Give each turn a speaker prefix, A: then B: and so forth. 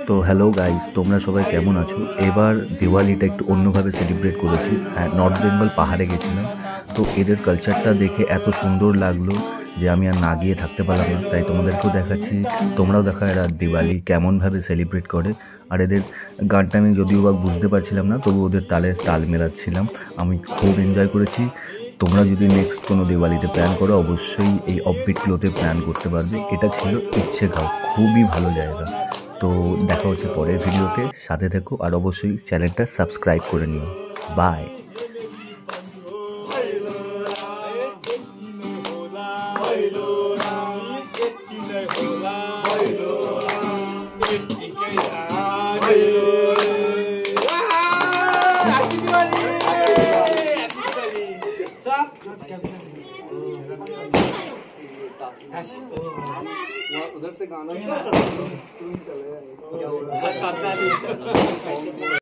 A: তো hello guys, তোমরা সবাই কেমন আছো? এবার দিওয়ালিটা একটু অন্যভাবে সেলিব্রেট করেছি। হ্যাঁ, নর্থ বেঙ্গল পাহাড়ে গেছিলাম। তো এদের কালচারটা দেখে এত সুন্দর লাগলো যে আমি আর না গিয়ে থাকতে পারলাম না, তাই তোমাদেরকেও দেখাচ্ছি। তোমরাও দেখা এরা দিওয়ালি কেমনভাবে সেলিব্রেট করে। আর এদের গানটা আমি যদিও বা বুঝতে পারছিলাম না, তবু ওদের তালে তাল মেলাচ্ছিলাম। আমি খুব এনজয় করেছি। তোমরা যদি নেক্সট কোনো দিওয়ালিতে প্ল্যান করো, অবশ্যই এই অফবিটগুলোতে প্ল্যান করতে পারবে। এটা ছিল ইচ্ছে গাঁও, খুবই ভালো জায়গা। তো দেখা হচ্ছে পরের ভিডিওতে, সাথে থেকো আর অবশ্যই চ্যানেলটা সাবস্ক্রাইব করে নিও। বাই।
B: उधर से गाना चले